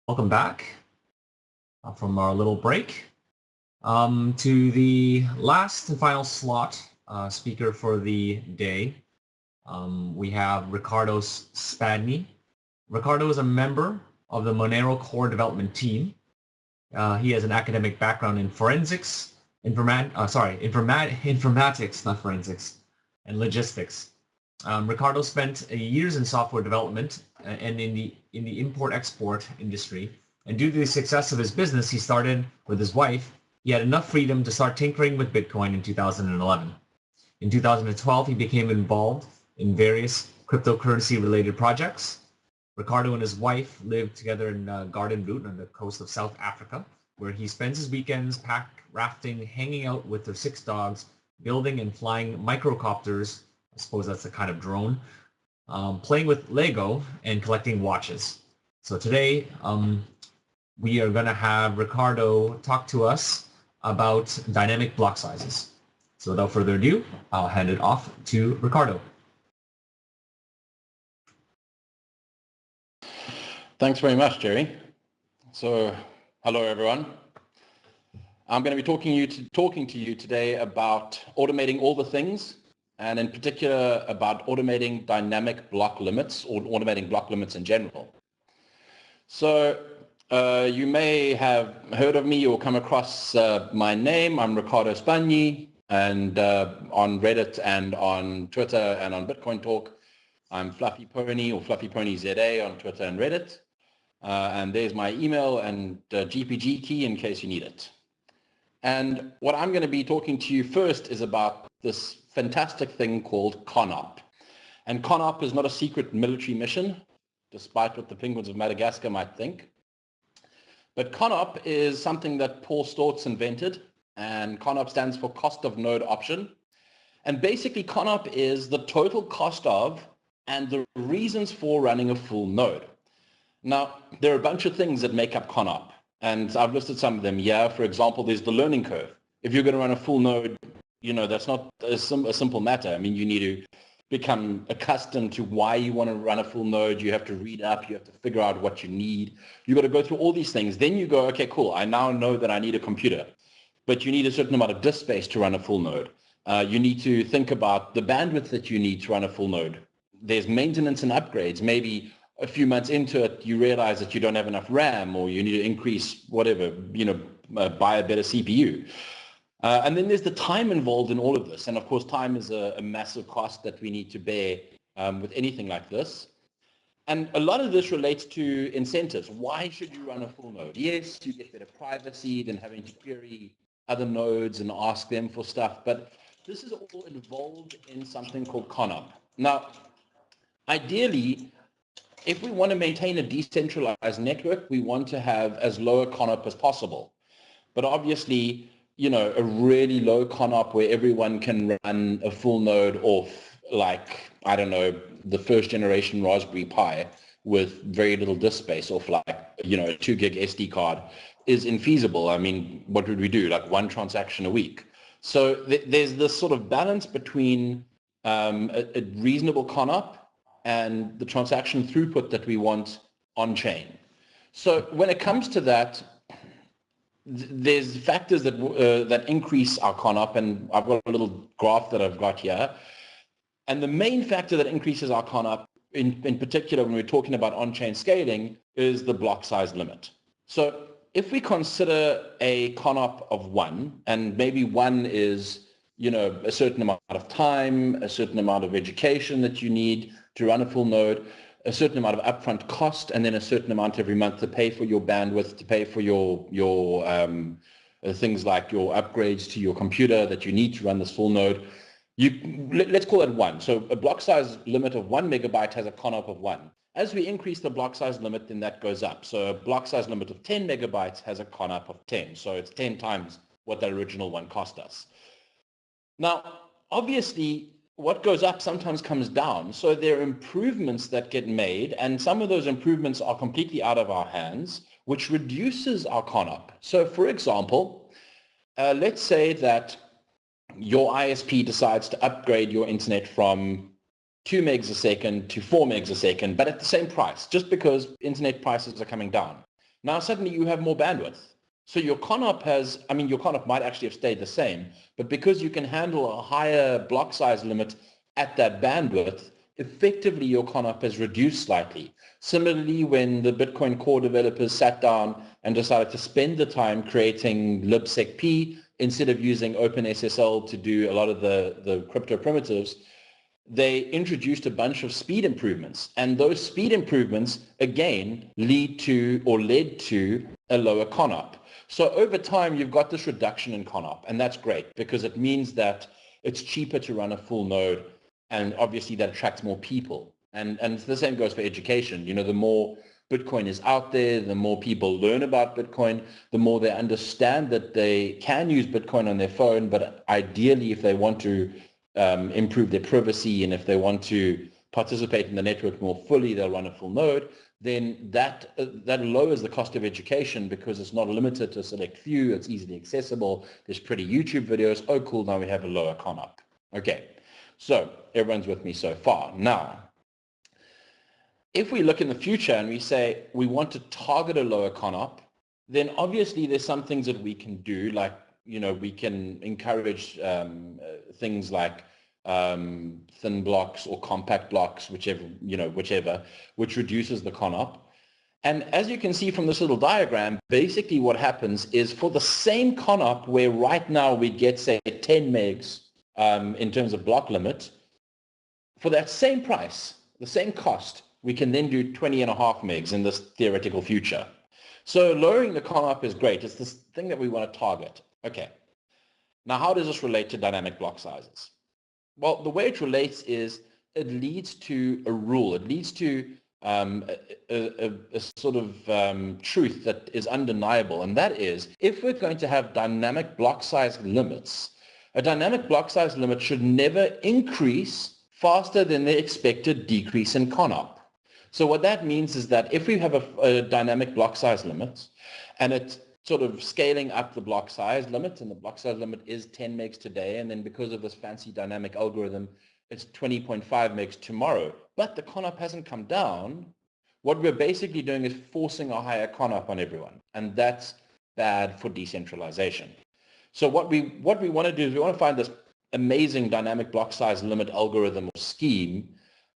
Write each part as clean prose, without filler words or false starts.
Welcome back from our little break to the last and final slot speaker for the day. We have Riccardo Spagni. Riccardo is a member of the Monero core development team. He has an academic background in forensics, informatics, not forensics, and logistics. Riccardo spent years in software development and in the import-export industry. And due to the success of his business, he started with his wife. He had enough freedom to start tinkering with Bitcoin in 2011. In 2012, he became involved in various cryptocurrency-related projects. Riccardo and his wife live together in Garden Route on the coast of South Africa, where he spends his weekends pack rafting, hanging out with their 6 dogs, building and flying microcopters. I suppose that's a kind of drone, playing with Lego and collecting watches. So today we are going to have Riccardo talk to us about dynamic block sizes. So without further ado, I'll hand it off to Riccardo. Thanks very much, Jerry. So hello, everyone. I'm going to be talking to you today about automating all the things, and in particular about automating dynamic block limits or automating block limits in general. So you may have heard of me or come across my name. I'm Riccardo Spagni, and on Reddit and on Twitter and on Bitcoin Talk, I'm Fluffy Pony or Fluffy Pony ZA on Twitter and Reddit. And there's my email and GPG key in case you need it. And what I'm going to be talking to you first is about this fantastic thing called conop. And conop is not a secret military mission, despite what the penguins of Madagascar might think. But conop is something that Paul Stortz invented, and conop stands for cost of node option. And basically conop is the total cost of and the reasons for running a full node. Now, there are a bunch of things that make up conop, and I've listed some of them here. For example, there's the learning curve. If you're going to run a full node, that's not a simple matter. I mean, you need to become accustomed to why you want to run a full node. You have to read up. You have to figure out what you need. You've got to go through all these things. Then you go, okay, cool. I now know that I need a computer, but you need a certain amount of disk space to run a full node. You need to think about the bandwidth that you need to run a full node. There's maintenance and upgrades. Maybe a few months into it, you realize that you don't have enough RAM, or you need to increase whatever, buy a better CPU. And then there's the time involved in all of this. And of course, time is a massive cost that we need to bear with anything like this. And a lot of this relates to incentives. Why should you run a full node? Yes, you get better privacy than having to query other nodes and ask them for stuff. But this is all involved in something called conop. Now, ideally, if we want to maintain a decentralized network, we want to have as low a conop as possible. But obviously, a really low conop where everyone can run a full node off, like, I don't know, the first generation Raspberry Pi with very little disk space off, like, a 2 gig SD card is infeasible. I mean, what would we do? Like 1 transaction a week. So there's this sort of balance between a reasonable conop and the transaction throughput that we want on-chain. So when it comes to that, there's factors that increase our conop, and I've got a little graph that I've got here. And the main factor that increases our conop, in particular when we're talking about on-chain scaling, is the block size limit. So if we consider a conop of 1, and maybe 1 is a certain amount of time, a certain amount of education that you need to run a full node, a certain amount of upfront cost, and then a certain amount every month to pay for your bandwidth, to pay for your things like your upgrades to your computer that you need to run this full node. Let's call it 1. So a block size limit of 1 megabyte has a conop of 1. As we increase the block size limit, then that goes up. So a block size limit of 10 megabytes has a conop of 10. So it's 10 times what the original one cost us. Now, obviously, what goes up sometimes comes down. So there are improvements that get made, and some of those improvements are completely out of our hands, which reduces our conop. So for example, let's say that your ISP decides to upgrade your internet from 2 megs a second to 4 megs a second, but at the same price, just because internet prices are coming down. Now suddenly you have more bandwidth. So your conop has, I mean, your conop might actually have stayed the same, but because you can handle a higher block size limit at that bandwidth, effectively your conop has reduced slightly. Similarly, when the Bitcoin core developers sat down and decided to spend the time creating libsecp instead of using OpenSSL to do a lot of the crypto primitives, they introduced a bunch of speed improvements. And those speed improvements, again, led to a lower conop. So over time, you've got this reduction in conop, and that's great because it means that it's cheaper to run a full node, and obviously that attracts more people. And the same goes for education. You know, the more Bitcoin is out there, the more people learn about Bitcoin, the more they understand that they can use Bitcoin on their phone, but ideally if they want to improve their privacy and if they want to participate in the network more fully, they'll run a full node, then that lowers the cost of education because it's not limited to a select few, it's easily accessible, there's pretty YouTube videos. Oh cool, now we have a lower conop. Okay, so everyone's with me so far. Now, if we look in the future and we say we want to target a lower conop, then obviously there's some things that we can do, like, you know, we can encourage things like thin blocks or compact blocks, whichever, which reduces the conop. And as you can see from this little diagram, basically what happens is for the same conop where right now we get, say, 10 megs in terms of block limit, for that same price, the same cost, we can then do 20.5 megs in this theoretical future. So lowering the conop is great. It's this thing that we want to target. Okay. Now, how does this relate to dynamic block sizes? Well, the way it relates is it leads to a rule. It leads to a sort of truth that is undeniable, and that is if we're going to have dynamic block size limits, a dynamic block size limit should never increase faster than the expected decrease in conop. So what that means is that if we have a dynamic block size limit and it's sort of scaling up the block size limit, and the block size limit is 10 megs today, and then because of this fancy dynamic algorithm, it's 20.5 megs tomorrow, but the conop hasn't come down, what we're basically doing is forcing a higher conop on everyone, and that's bad for decentralization. So what we want to do is we want to find this amazing dynamic block size limit algorithm or scheme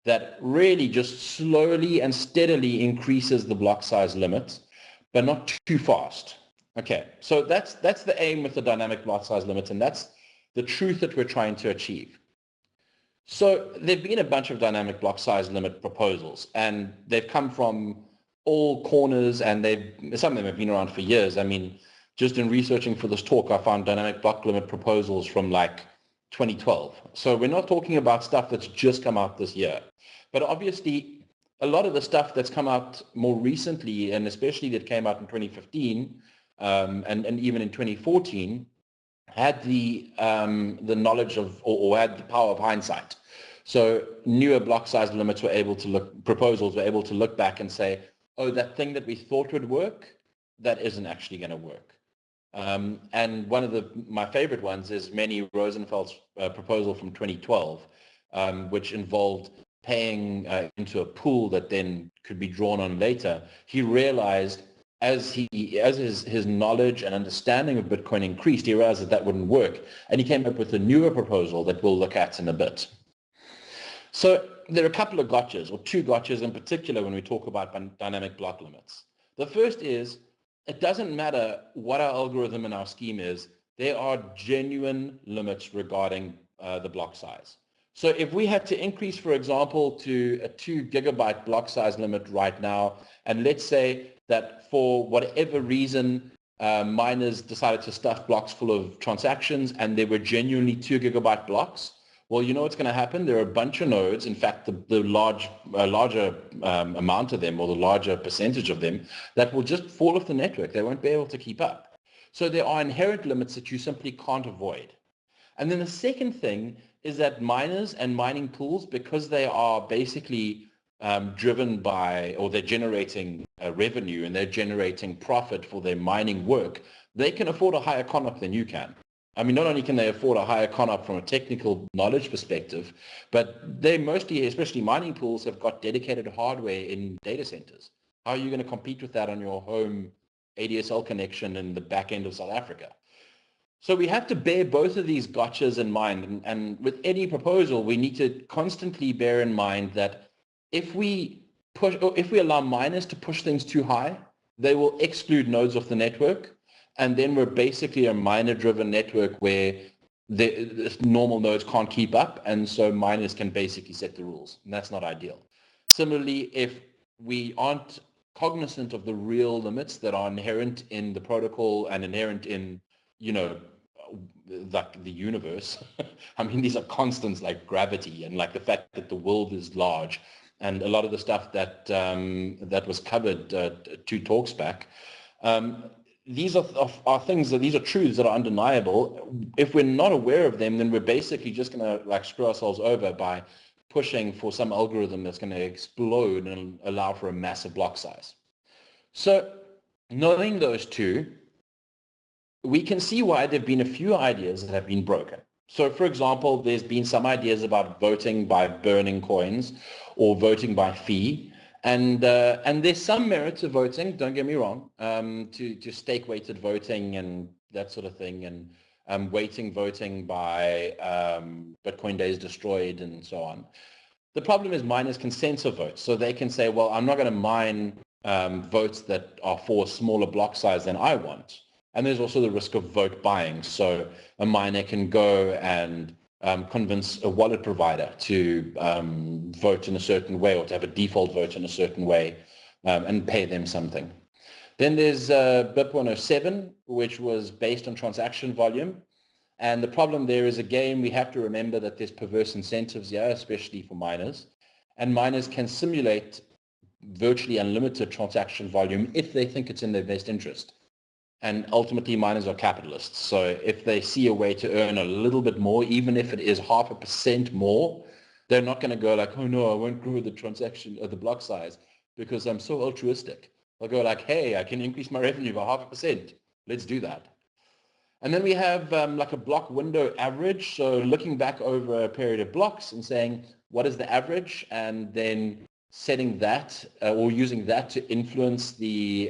that really just slowly and steadily increases the block size limit, but not too fast. Okay, so that's the aim with the dynamic block size limit, and that's the truth that we're trying to achieve. So there've been a bunch of dynamic block size limit proposals, and they've come from all corners, and some of them have been around for years. I mean, just in researching for this talk, I found dynamic block limit proposals from like 2012. So we're not talking about stuff that's just come out this year. But obviously, a lot of the stuff that's come out more recently, and especially that came out in 2015 and even in 2014, had the knowledge of, or had the power of hindsight. So newer block size limits were able to proposals were able to look back and say, oh, that thing that we thought would work, that isn't actually going to work. And one of my favorite ones is Manny Rosenfeld's proposal from 2012, which involved paying into a pool that then could be drawn on later. He realized as his knowledge and understanding of Bitcoin increased, he realized that wouldn't work. And he came up with a newer proposal that we'll look at in a bit. So there are a couple of gotchas, or two gotchas in particular, when we talk about dynamic block limits. The first is, it doesn't matter what our algorithm and our scheme is, there are genuine limits regarding the block size. So if we had to increase, for example, to a 2 gigabyte block size limit right now, and let's say that for whatever reason, miners decided to stuff blocks full of transactions and they were genuinely 2 gigabyte blocks, well, you know what's going to happen? There are a bunch of nodes. In fact, the larger amount of them, or the larger percentage of them, that will just fall off the network. They won't be able to keep up. So there are inherent limits that you simply can't avoid. And then the second thing is that miners and mining pools, because they are basically driven by, or they're generating revenue and they're generating profit for their mining work, they can afford a higher conop than you can. I mean, not only can they afford a higher conop from a technical knowledge perspective, but they mostly, especially mining pools, have got dedicated hardware in data centers. How are you going to compete with that on your home ADSL connection in the back end of South Africa? So we have to bear both of these gotchas in mind. And with any proposal, we need to constantly bear in mind that if we allow miners to push things too high, they will exclude nodes off the network. And then we're basically a miner-driven network where the normal nodes can't keep up. And so miners can basically set the rules. And that's not ideal. Similarly, if we aren't cognizant of the real limits that are inherent in the protocol and inherent in, like the universe. I mean, these are constants like gravity and like the fact that the world is large, and a lot of the stuff that that was covered 2 talks back. These are things these are truths that are undeniable. If we're not aware of them, then we're basically just going to like screw ourselves over by pushing for some algorithm that's going to explode and allow for a massive block size. So knowing those two, we can see why there have been a few ideas that have been broken. So for example, there's been some ideas about voting by burning coins or voting by fee. And there's some merit to voting, don't get me wrong, to stake-weighted voting and that sort of thing, and weighting voting by Bitcoin days destroyed and so on. The problem is miners can censor votes. So they can say, well, I'm not going to mine votes that are for a smaller block size than I want. And there's also the risk of vote buying. So a miner can go and convince a wallet provider to vote in a certain way or to have a default vote in a certain way and pay them something. Then there's BIP 107, which was based on transaction volume. And the problem there is, again, we have to remember that there's perverse incentives here, especially for miners. And miners can simulate virtually unlimited transaction volume if they think it's in their best interest. And ultimately, miners are capitalists. So if they see a way to earn a little bit more, even if it is 0.5% more, they're not going to go like, oh no, I won't grow the transaction or the block size because I'm so altruistic. They'll go like, hey, I can increase my revenue by 0.5%. Let's do that. And then we have like a block window average. So looking back over a period of blocks and saying, what is the average? And then setting that or using that to influence the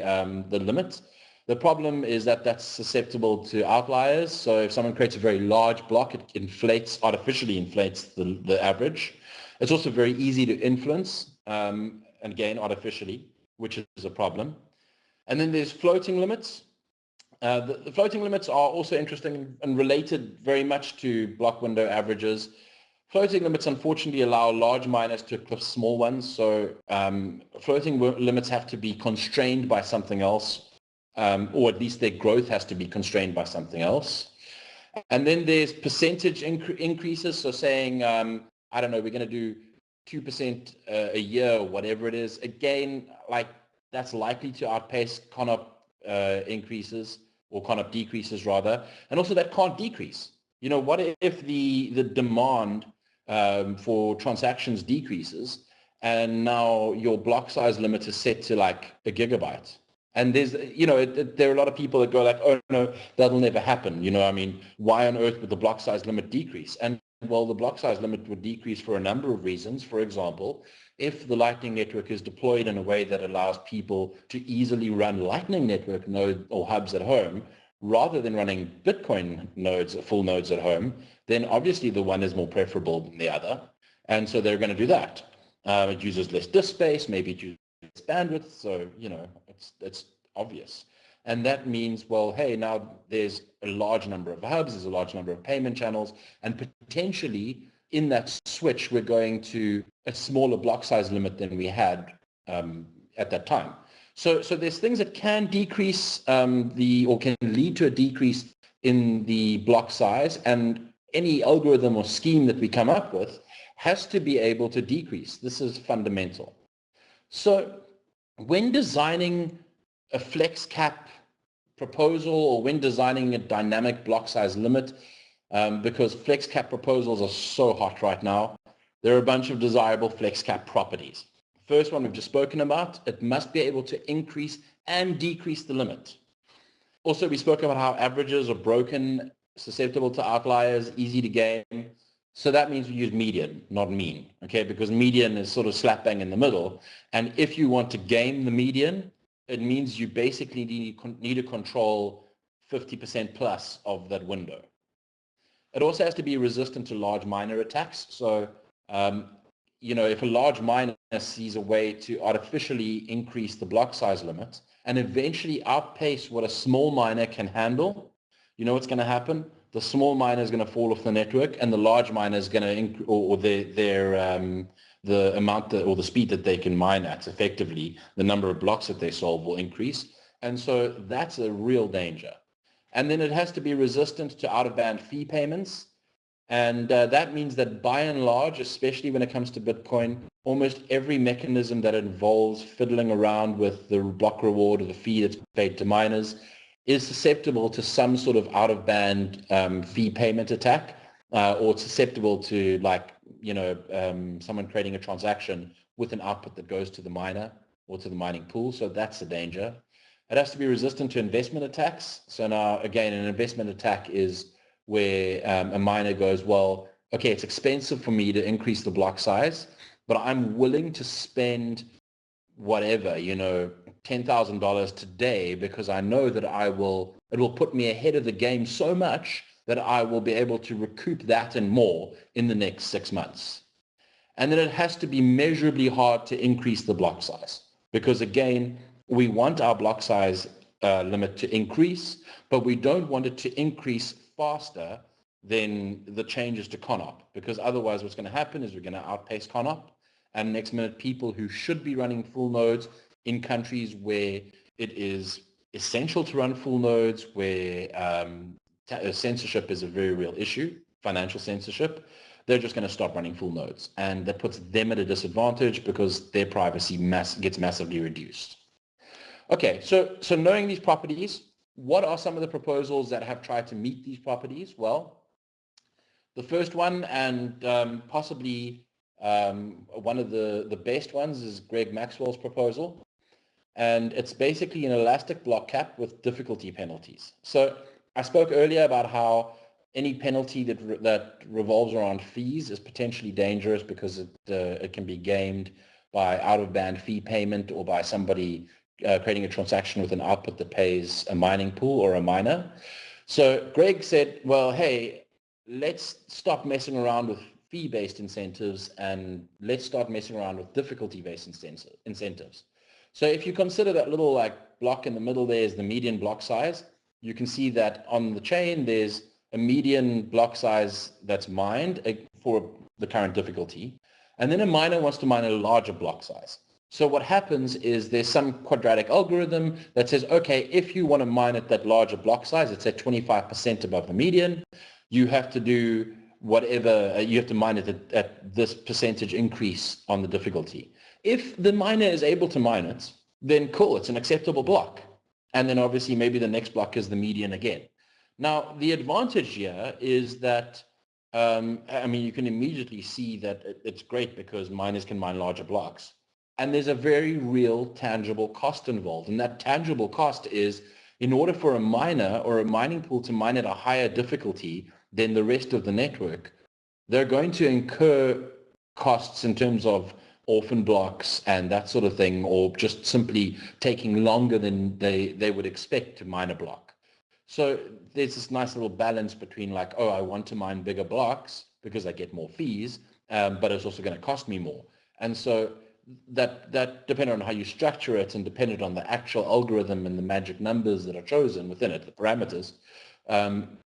limit. The problem is that that's susceptible to outliers. So if someone creates a very large block, it artificially inflates the average. It's also very easy to influence, and again, artificially, which is a problem. And then there's floating limits. The floating limits are also interesting and related very much to block window averages. Floating limits, unfortunately, allow large miners to eclipse small ones. So floating limits have to be constrained by something else. Or at least their growth has to be constrained by something else. And then there's percentage increases. So saying, I don't know, we're going to do 2% a year or whatever it is. Again, like that's likely to outpace conop increases or conop decreases rather. And also that can't decrease. You know, what if the demand for transactions decreases and now your block size limit is set to like a gigabyte? And there's, there are a lot of people that go like, oh, no, that'll never happen. I mean, why on earth would the block size limit decrease? And well, the block size limit would decrease for a number of reasons. For example, if the Lightning Network is deployed in a way that allows people to easily run Lightning Network nodes or hubs at home, rather than running Bitcoin nodes, full nodes at home, then obviously the one is more preferable than the other. And so they're going to do that. It uses less disk space, maybe it uses bandwidth, so it's obvious. And that means, well, hey, now there's a large number of hubs, there's a large number of payment channels, and potentially in that switch we're going to a smaller block size limit than we had at that time. So there's things that can decrease or can lead to a decrease in the block size, and any algorithm or scheme that we come up with has to be able to decrease. This is fundamental. So when designing a flex cap proposal or when designing a dynamic block size limit, because flex cap proposals are so hot right now, there are a bunch of desirable flex cap properties. First one we've just spoken about, it must be able to increase and decrease the limit. Also, we spoke about how averages are broken, susceptible to outliers, easy to game. So that means we use median, not mean, okay? Because median is sort of slap bang in the middle. And if you want to game the median, it means you basically need to control 50% plus of that window. It also has to be resistant to large miner attacks. So, if a large miner sees a way to artificially increase the block size limit and eventually outpace what a small miner can handle, you know what's going to happen? The small miner is going to fall off the network, and the large miner is going to, or the amount or the speed that they can mine at, effectively, the number of blocks that they solve will increase. And so that's a real danger. And then it has to be resistant to out-of-band fee payments. And that means that by and large, especially when it comes to Bitcoin, almost every mechanism that involves fiddling around with the block reward or the fee that's paid to miners is susceptible to some sort of out-of-band fee payment attack, or it's susceptible to, someone creating a transaction with an output that goes to the miner or to the mining pool. So that's a danger. It has to be resistant to investment attacks. So now, again, an investment attack is where a miner goes, well, okay, it's expensive for me to increase the block size, but I'm willing to spend whatever, $10,000 today because I know that it will put me ahead of the game so much that I will be able to recoup that and more in the next 6 months. And then it has to be measurably hard to increase the block size because, again, we want our block size limit to increase, but we don't want it to increase faster than the changes to conop, because otherwise what's going to happen is we're going to outpace conop, and next minute people who should be running full nodes in countries where it is essential to run full nodes, where censorship is a very real issue, financial censorship, they're just going to stop running full nodes, and that puts them at a disadvantage because their privacy gets massively reduced. Okay, so knowing these properties, what are some of the proposals that have tried to meet these properties? Well, the first one, and possibly one of the best ones, is Greg Maxwell's proposal. And it's basically an elastic block cap with difficulty penalties. So I spoke earlier about how any penalty that revolves around fees is potentially dangerous because it can be gamed by out-of-band fee payment or by somebody creating a transaction with an output that pays a mining pool or a miner. So Greg said, well, hey, let's stop messing around with fee-based incentives and let's start messing around with difficulty-based incentives. So if you consider that little block in the middle there is the median block size, you can see that on the chain there's a median block size that's mined for the current difficulty, and then a miner wants to mine a larger block size. So what happens is there's some quadratic algorithm that says, okay, if you want to mine at that larger block size, it's at 25% above the median, you have to do whatever, you have to mine it at this percentage increase on the difficulty. If the miner is able to mine it, then cool, it's an acceptable block. And then obviously maybe the next block is the median again. Now, the advantage here is that, you can immediately see that it's great because miners can mine larger blocks. And there's a very real tangible cost involved. And that tangible cost is, in order for a miner or a mining pool to mine at a higher difficulty than the rest of the network, they're going to incur costs in terms of orphan blocks and that sort of thing, or just simply taking longer than they would expect to mine a block. So there's this nice little balance between I want to mine bigger blocks because I get more fees, but it's also going to cost me more. And so that depending on how you structure it and dependent on the actual algorithm and the magic numbers that are chosen within it, the parameters,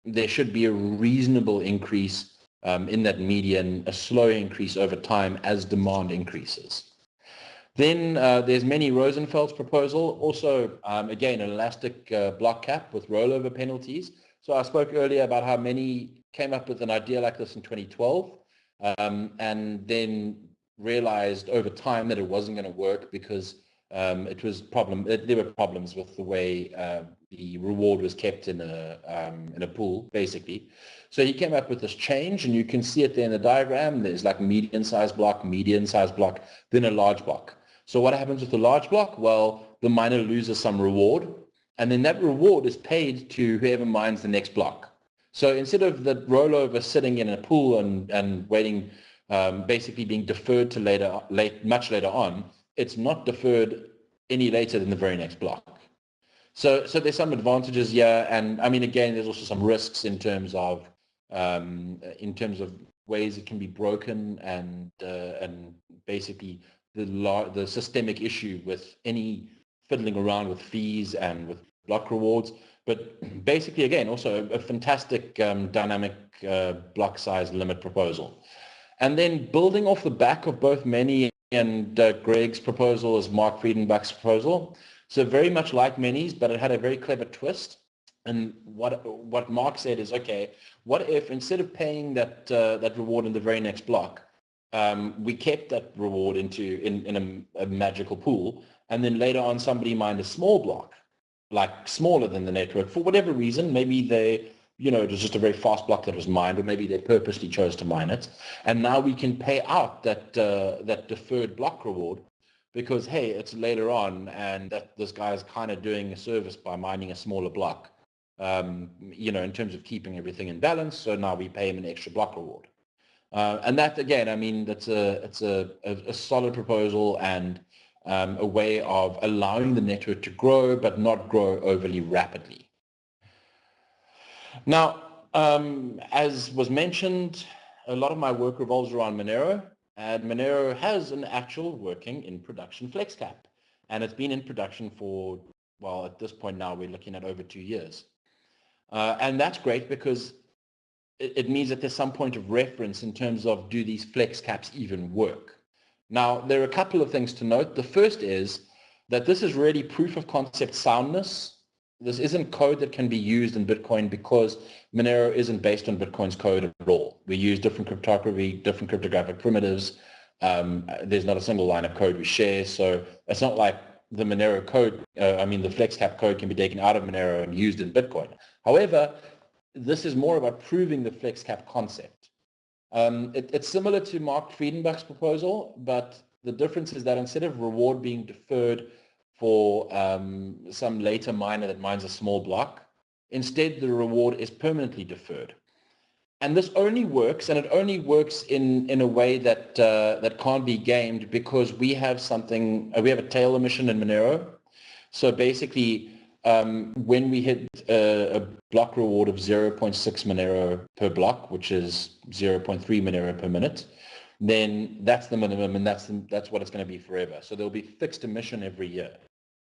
there should be a reasonable increase in that median, a slow increase over time as demand increases. Then there's Manny Rosenfeld's proposal, also, again, an elastic block cap with rollover penalties. So I spoke earlier about how Manny came up with an idea like this in 2012 and then realized over time that it wasn't going to work because there were problems with the way the reward was kept in a pool, basically. So he came up with this change, and you can see it there in the diagram. There's median size block, then a large block. So what happens with the large block? Well, the miner loses some reward, and then that reward is paid to whoever mines the next block. So instead of the rollover sitting in a pool and waiting, basically being deferred to much later on, it's not deferred any later than the very next block. So there's some advantages here, and I mean, again, there's also some risks in terms of ways it can be broken, and basically the systemic issue with any fiddling around with fees and with block rewards. But basically, again, also a fantastic dynamic block size limit proposal. And then building off the back of both Many and Greg's proposal is Mark Friedenbach's proposal. So very much like Many's, but it had a very clever twist. And what Mark said is, okay, what if instead of paying that reward in the very next block, we kept that reward in a magical pool, and then later on somebody mined a small block, like smaller than the network for whatever reason. Maybe it was just a very fast block that was mined, or maybe they purposely chose to mine it. And now we can pay out that deferred block reward because, hey, it's later on, and that this guy is kind of doing a service by mining a smaller block, in terms of keeping everything in balance. So now we pay him an extra block reward. And that, again, I mean, it's a solid proposal, and a way of allowing the network to grow, but not grow overly rapidly. Now, as was mentioned, a lot of my work revolves around Monero, and Monero has an actual working in production flex cap, and it's been in production for, well, at this point now we're looking at over 2 years. And that's great because it means that there's some point of reference in terms of, do these flex caps even work? Now, there are a couple of things to note. The first is that this is really proof of concept soundness. This isn't code that can be used in Bitcoin because Monero isn't based on Bitcoin's code at all. We use different cryptography, different cryptographic primitives. There's not a single line of code we share. So it's not like the Monero code, the FlexCap code can be taken out of Monero and used in Bitcoin. However, this is more about proving the FlexCap concept. It's similar to Mark Friedenbach's proposal, but the difference is that instead of reward being deferred for some later miner that mines a small block, instead the reward is permanently deferred. And this only works, and it only works in a way that that can't be gamed, because we have we have a tail emission in Monero. So basically, when we hit a block reward of 0.6 Monero per block, which is 0.3 Monero per minute, then that's the minimum, and that's what it's going to be forever. So there'll be fixed emission every year.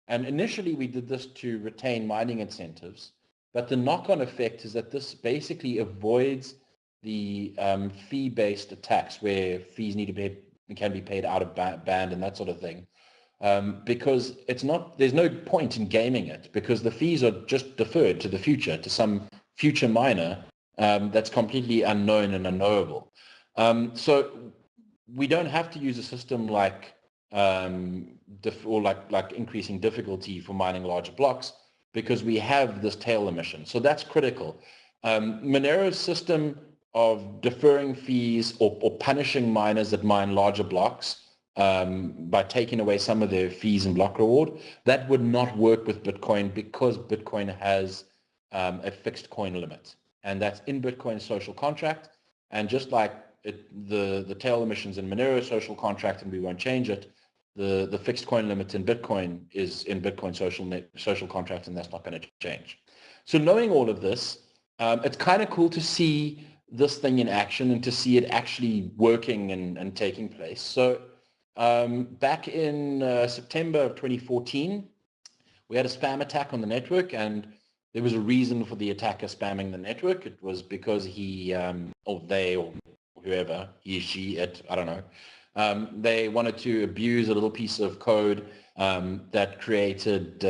And initially we did this to retain mining incentives, but the knock-on effect is that this basically avoids the fee-based attacks where fees can be paid out of band and that sort of thing. Because there's no point in gaming it, because the fees are just deferred to the future, to some future miner that's completely unknown and unknowable. So we don't have to use a system like increasing difficulty for mining larger blocks, because we have this tail emission. So that's critical. Monero's system of deferring fees or punishing miners that mine larger blocks by taking away some of their fees and block reward, that would not work with Bitcoin, because Bitcoin has a fixed coin limit, and that's in Bitcoin's social contract. And just like the tail emissions in Monero's social contract, and we won't change it, the fixed coin limit in Bitcoin is in Bitcoin's social contract, and that's not going to change. So knowing all of this, it's kind of cool to see this thing in action and to see it actually working and taking place. So back in September of 2014, we had a spam attack on the network, and there was a reason for the attacker spamming the network. It was because he, or they, or whoever, he, she, it, I don't know, they wanted to abuse a little piece of code that created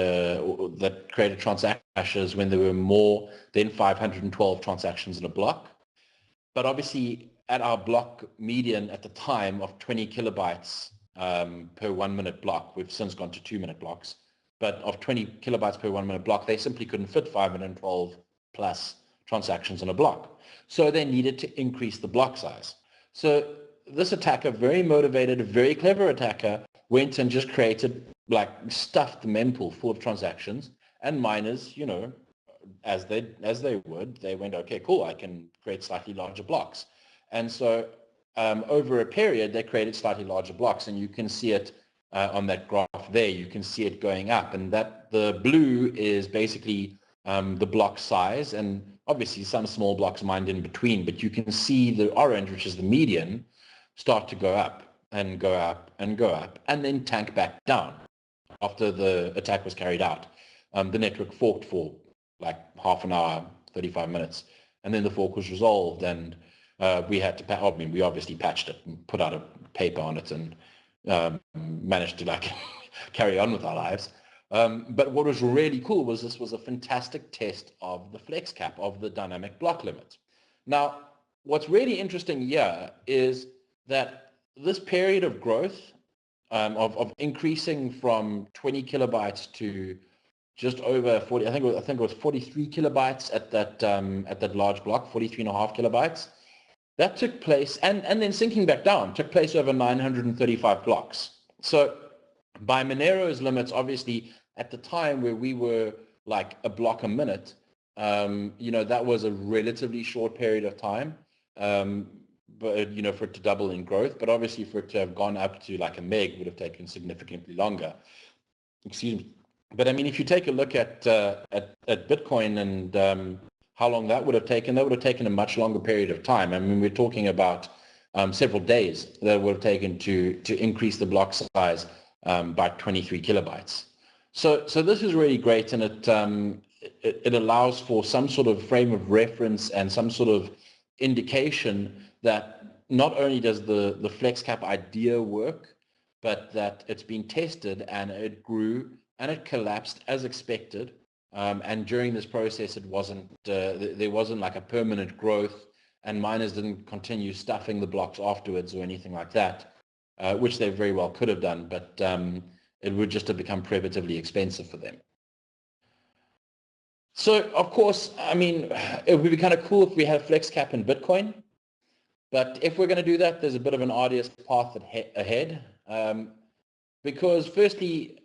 transaction hashes when there were more than 512 transactions in a block. But obviously, at our block median at the time of 20 kilobytes per 1 minute block, we've since gone to 2 minute blocks, but of 20 kilobytes per 1 minute block, they simply couldn't fit 512 plus transactions in a block. So they needed to increase the block size. So this attacker, very motivated, very clever attacker, went and just created, stuffed the mempool full of transactions, and miners, as they would, they went, okay, cool, I can create slightly larger blocks. And so over a period, they created slightly larger blocks, and you can see it on that graph there. You can see it going up, and that the blue is basically the block size, and obviously some small blocks mined in between, but you can see the orange, which is the median, start to go up and go up and go up, and then tank back down after the attack was carried out. The network forked for like half an hour, 35 minutes, and then the fork was resolved, and we had to, I mean, we obviously patched it and put out a paper on it and managed to like carry on with our lives. But what was really cool was this was a fantastic test of the flex cap, of the dynamic block limit. Now, what's really interesting here is that this period of growth, of increasing from 20 kilobytes to just over 40, I think it was 43 kilobytes at that large block, 43.5 kilobytes. That took place, and then sinking back down, took place over 935 blocks. So by Monero's limits, obviously, at the time where we were like a block a minute, that was a relatively short period of time, but for it to double in growth. But obviously, for it to have gone up to like a meg would have taken significantly longer. Excuse me. But I mean, if you take a look at Bitcoin and how long that would have taken a much longer period of time. I mean, we're talking about several days that would have taken to increase the block size by 23 kilobytes. So this is really great, and it allows for some sort of frame of reference and some sort of indication that not only does the flex cap idea work, but that it's been tested and it grew and it collapsed as expected. And during this process, it wasn't there wasn't like a permanent growth, and miners didn't continue stuffing the blocks afterwards or anything like that, which they very well could have done, but it would just have become prohibitively expensive for them. So, of course, I mean, it would be kind of cool if we had flex cap in Bitcoin, but if we're going to do that, there's a bit of an arduous path ahead, because firstly,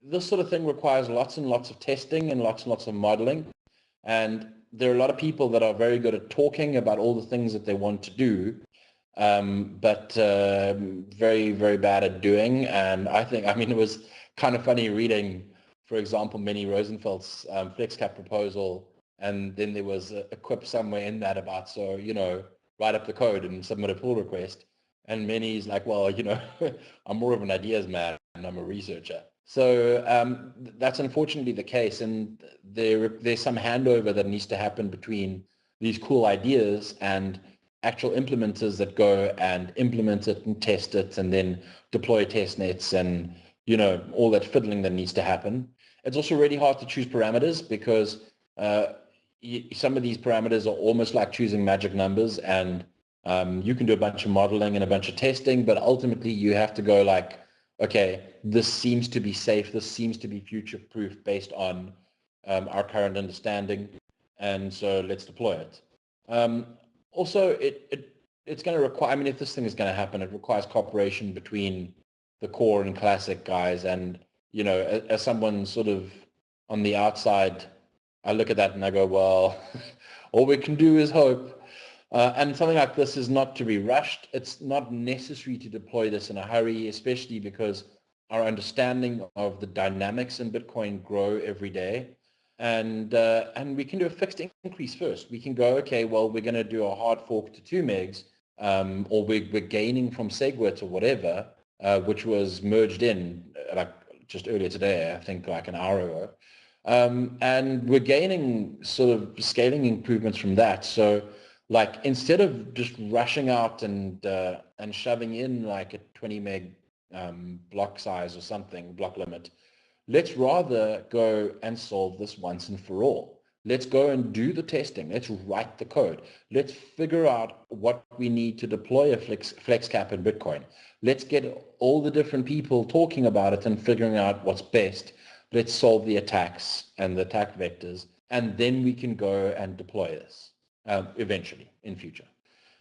this sort of thing requires lots and lots of testing and lots of modeling. And there are a lot of people that are very good at talking about all the things that they want to do, but very, very bad at doing. And I mean, it was kind of funny reading, for example, Manny Rosenfeld's FlexCap proposal. And then there was a quip somewhere in that about, so, write up the code and submit a pull request. And Manny's like, well, I'm more of an ideas man and I'm a researcher. So that's unfortunately the case, and there's some handover that needs to happen between these cool ideas and actual implementers that go and implement it and test it and then deploy test nets and all that fiddling that needs to happen. It's also really hard to choose parameters because some of these parameters are almost like choosing magic numbers, and you can do a bunch of modeling and a bunch of testing, but ultimately you have to go like, okay, this seems to be safe, this seems to be future-proof based on our current understanding, and so let's deploy it. Also, it's going to require, I mean, if this thing is going to happen, it requires cooperation between the core and classic guys, and, as someone sort of on the outside, I look at that and I go, well, all we can do is hope. And something like this is not to be rushed. It's not necessary to deploy this in a hurry, especially because our understanding of the dynamics in Bitcoin grow every day. And we can do a fixed increase first. We can go, okay, well, we're going to do a hard fork to 2 megs, or we're gaining from SegWit or whatever, which was merged in like just earlier today, I think like an hour ago. And we're gaining sort of scaling improvements from that. So like instead of just rushing out and shoving in like a 20 meg block size or something, block limit, let's rather go and solve this once and for all. Let's go and do the testing. Let's write the code. Let's figure out what we need to deploy a flex cap in Bitcoin. Let's get all the different people talking about it and figuring out what's best. Let's solve the attacks and the attack vectors, and then we can go and deploy this eventually in future.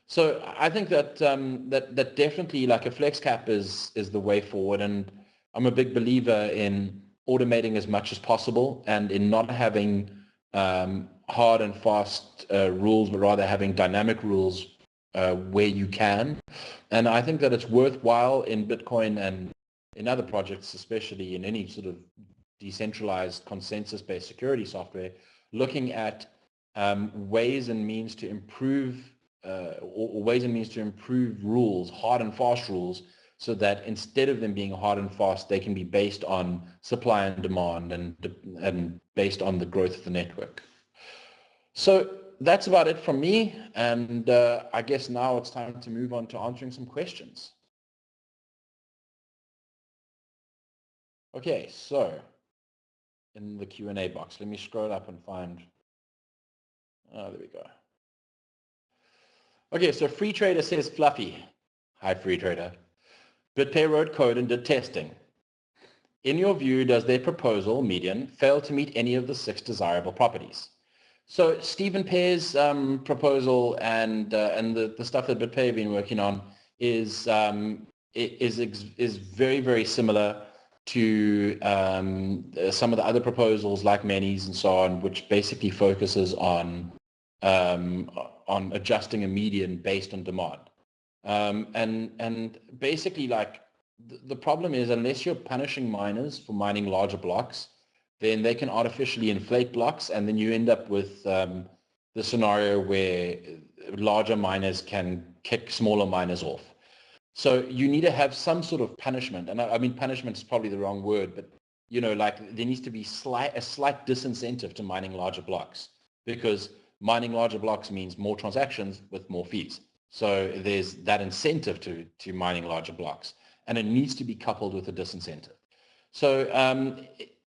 So I think that that definitely like a flex cap is the way forward, and I'm a big believer in automating as much as possible and in not having hard and fast rules, but rather having dynamic rules where you can. And I think that it's worthwhile in Bitcoin and in other projects, especially in any sort of decentralized consensus-based security software, looking at ways and means to improve or ways and means to improve rules, hard and fast rules, so that instead of them being hard and fast, they can be based on supply and demand and based on the growth of the network. So that's about it from me, and I guess now it's time to move on to answering some questions. Okay, so in the Q&A box, let me scroll up and find, oh, there we go. Okay, so Free Trader says, Fluffy. Hi, Free Trader. BitPay wrote code and did testing. In your view, does their proposal, median, fail to meet any of the 6 desirable properties? So Stephen Pear's proposal and the stuff that BitPay have been working on is very, very similar to some of the other proposals like Manny's and so on, which basically focuses on adjusting a median based on demand. And basically, like, the problem is, unless you're punishing miners for mining larger blocks, then they can artificially inflate blocks, and then you end up with the scenario where larger miners can kick smaller miners off. So you need to have some sort of punishment, and I mean punishment is probably the wrong word, but you know, like, there needs to be a slight disincentive to mining larger blocks, because mining larger blocks means more transactions with more fees. So there's that incentive to mining larger blocks, and it needs to be coupled with a disincentive. So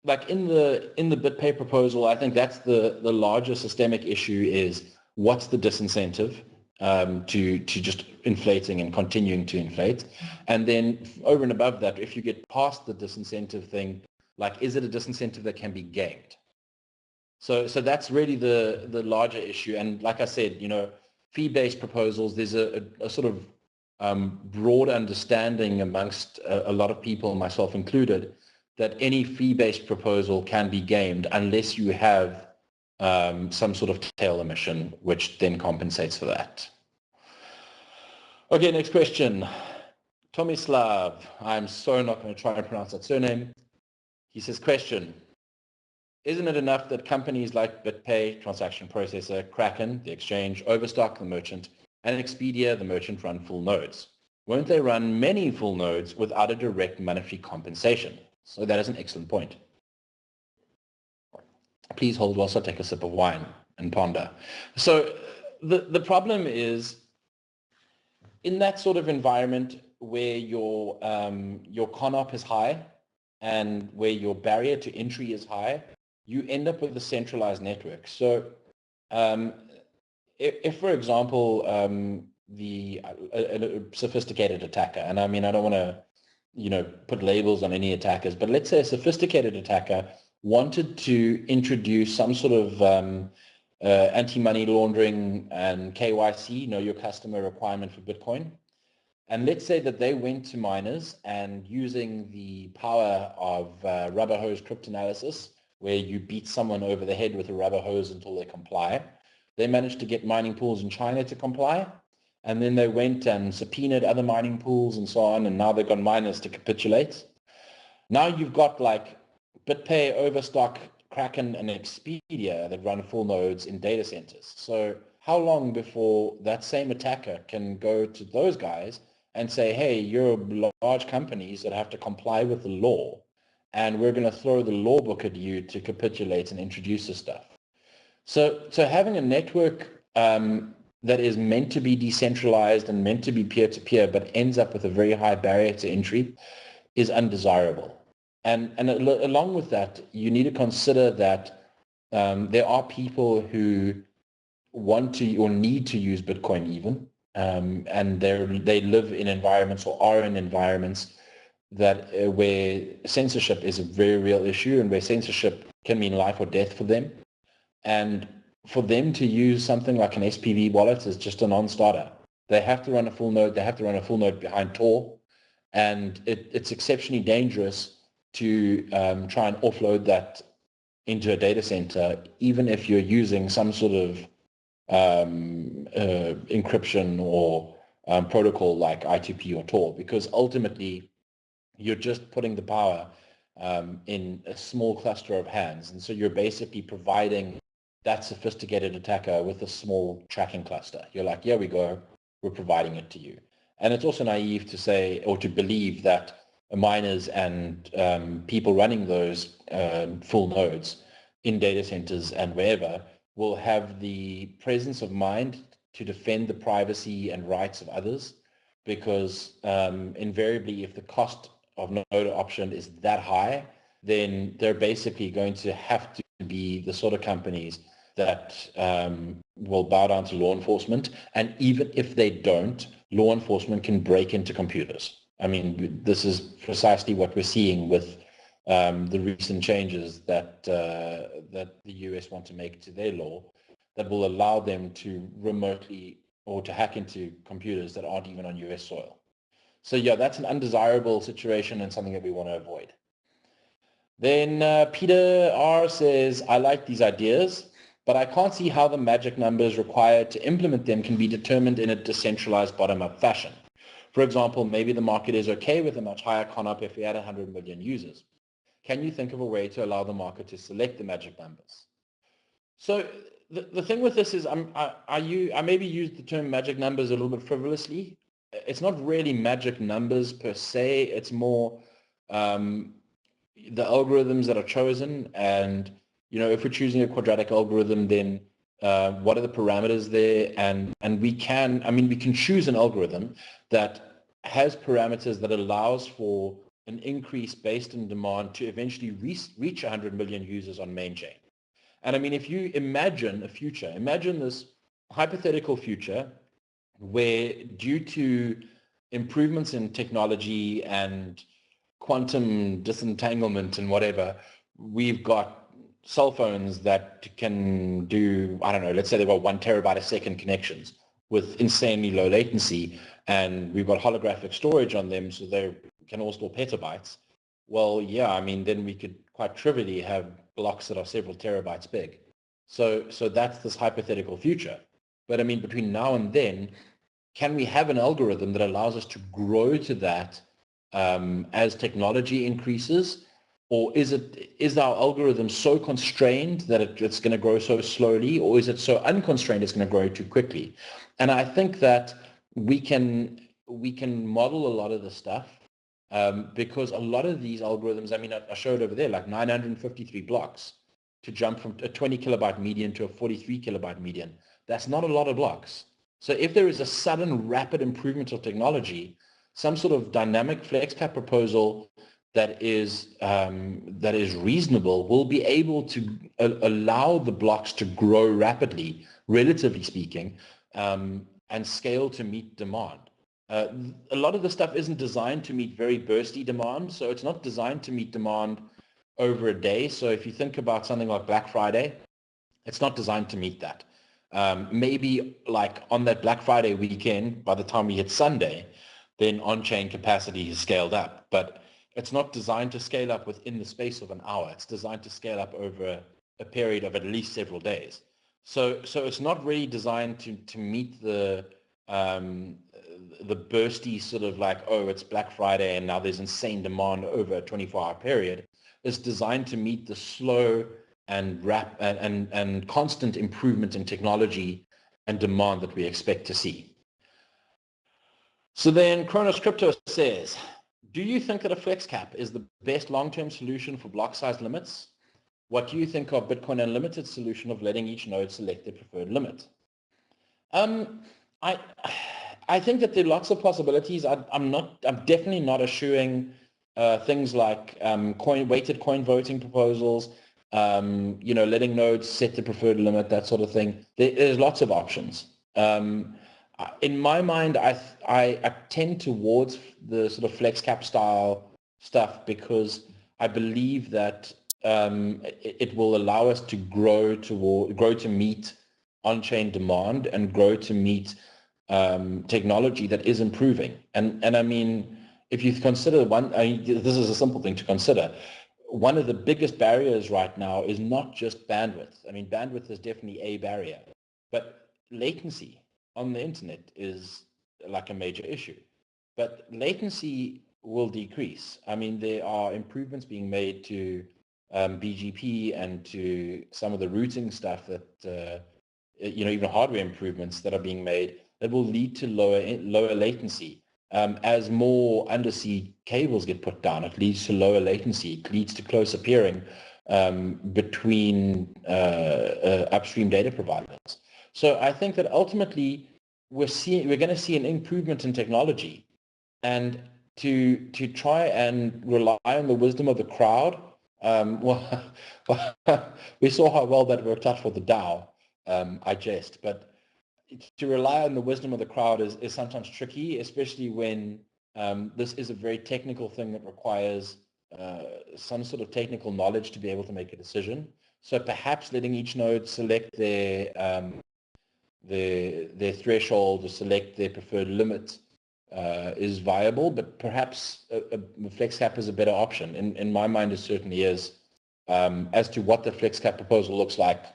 like in the BitPay proposal, I think that's the larger systemic issue is what's the disincentive to just inflating and continuing to inflate. And then over and above that, if you get past the disincentive thing, like, is it a disincentive that can be gamed? So that's really the larger issue. And like I said, you know, fee-based proposals, there's a sort of broad understanding amongst a lot of people, myself included, that any fee-based proposal can be gamed unless you have some sort of tail emission, which then compensates for that. Okay, next question. Tomislav, I'm so not going to try and pronounce that surname. He says, question, isn't it enough that companies like BitPay, transaction processor, Kraken, the exchange, Overstock, the merchant, and Expedia, the merchant, run full nodes? Won't they run many full nodes without a direct monetary compensation? So that is an excellent point. Please hold whilst I take a sip of wine and ponder. So the problem is, in that sort of environment where your conop is high and where your barrier to entry is high, you end up with a centralized network. So if for example, a sophisticated attacker, and I mean, I don't want to, you know, put labels on any attackers, but let's say a sophisticated attacker wanted to introduce some sort of anti-money laundering and KYC, know your customer requirement for Bitcoin. And let's say that they went to miners and, using the power of rubber hose cryptanalysis, where you beat someone over the head with a rubber hose until they comply, they managed to get mining pools in China to comply. And then they went and subpoenaed other mining pools and so on, and now they've got miners to capitulate. Now you've got like BitPay, Overstock, Kraken, and Expedia that run full nodes in data centers. So how long before that same attacker can go to those guys and say, hey, you're large companies that have to comply with the law, and we're going to throw the law book at you to capitulate and introduce this stuff. So having a network that is meant to be decentralized and meant to be peer-to-peer, but ends up with a very high barrier to entry, is undesirable. And along with that, you need to consider that there are people who want to or need to use Bitcoin even, and they live in environments or are in environments that where censorship is a very real issue, and where censorship can mean life or death for them. And for them to use something like an SPV wallet is just a non-starter. They have to run a full node. They have to run a full node behind Tor, and it's exceptionally dangerous to try and offload that into a data center, even if you're using some sort of encryption or protocol like I2P or Tor, because ultimately you're just putting the power in a small cluster of hands. And so you're basically providing that sophisticated attacker with a small tracking cluster. You're like, here we go, we're providing it to you. And it's also naive to say or to believe that miners and people running those full nodes in data centers and wherever will have the presence of mind to defend the privacy and rights of others, because invariably if the cost of node option is that high, then they're basically going to have to be the sort of companies that will bow down to law enforcement. And even if they don't, law enforcement can break into computers. I mean, this is precisely what we're seeing with the recent changes that that the US want to make to their law that will allow them to remotely or to hack into computers that aren't even on US soil. So yeah, that's an undesirable situation and something that we want to avoid. Then Peter R says, I like these ideas, but I can't see how the magic numbers required to implement them can be determined in a decentralized bottom-up fashion. For example, maybe the market is okay with a much higher conop if we had 100 million users. Can you think of a way to allow the market to select the magic numbers? So the thing with this is I maybe used the term magic numbers a little bit frivolously. It's not really magic numbers per se. It's more the algorithms that are chosen. And, you know, if we're choosing a quadratic algorithm, then what are the parameters there? And we can, I mean, we can choose an algorithm that has parameters that allows for an increase based in demand to eventually reach 100 million users on main chain. And I mean, if you imagine a future, imagine this hypothetical future where due to improvements in technology and quantum disentanglement and whatever, we've got cell phones that can do, I don't know, let's say they've got 1 terabyte a second connections with insanely low latency, and we've got holographic storage on them so they can all store petabytes. Well, yeah, I mean, then we could quite trivially have blocks that are several terabytes big. So that's this hypothetical future. But I mean, between now and then, can we have an algorithm that allows us to grow to that as technology increases? Or is our algorithm so constrained that it's going to grow so slowly, or is it so unconstrained it's going to grow too quickly? And I think that we can model a lot of the stuff because a lot of these algorithms, I mean, I showed over there, like 953 blocks to jump from a 20 kilobyte median to a 43 kilobyte median. That's not a lot of blocks. So if there is a sudden rapid improvement of technology, some sort of dynamic flex cap proposal that is reasonable will be able to allow the blocks to grow rapidly, relatively speaking, and scale to meet demand. A lot of the stuff isn't designed to meet very bursty demand, so it's not designed to meet demand over a day. So if you think about something like Black Friday, it's not designed to meet that. Maybe like on that Black Friday weekend, by the time we hit Sunday, then on-chain capacity is scaled up. But it's not designed to scale up within the space of an hour. It's designed to scale up over a period of at least several days. So it's not really designed to meet the bursty sort of like, oh, it's Black Friday and now there's insane demand over a 24-hour period. It's designed to meet the slow and constant improvement in technology and demand that we expect to see. So then Kronos Crypto says, do you think that a flex cap is the best long-term solution for block size limits? What do you think of Bitcoin Unlimited's solution of letting each node select their preferred limit? I think that there are lots of possibilities. I'm definitely not eschewing things like weighted coin voting proposals, letting nodes set the preferred limit, that sort of thing. There's lots of options. In my mind, I tend towards the sort of flex cap style stuff because I believe that it will allow us to grow to meet on-chain demand and grow to meet technology that is improving. And I mean, if you consider this is a simple thing to consider. one of the biggest barriers right now is not just bandwidth. I mean, bandwidth is definitely a barrier, but latency on the internet is like a major issue. But latency will decrease. I mean, there are improvements being made to BGP and to some of the routing stuff that, even hardware improvements that are being made that will lead to lower latency. As more undersea cables get put down, it leads to lower latency. It leads to closer peering between upstream data providers. So I think that ultimately we're going to see an improvement in technology, and to try and rely on the wisdom of the crowd. We saw how well that worked out for the DAO. I jest, but to rely on the wisdom of the crowd is sometimes tricky, especially when this is a very technical thing that requires some sort of technical knowledge to be able to make a decision. So perhaps letting each node select their threshold or select their preferred limit is viable, but perhaps a flex cap is a better option. In my mind, it certainly is. As to what the flex cap proposal looks like,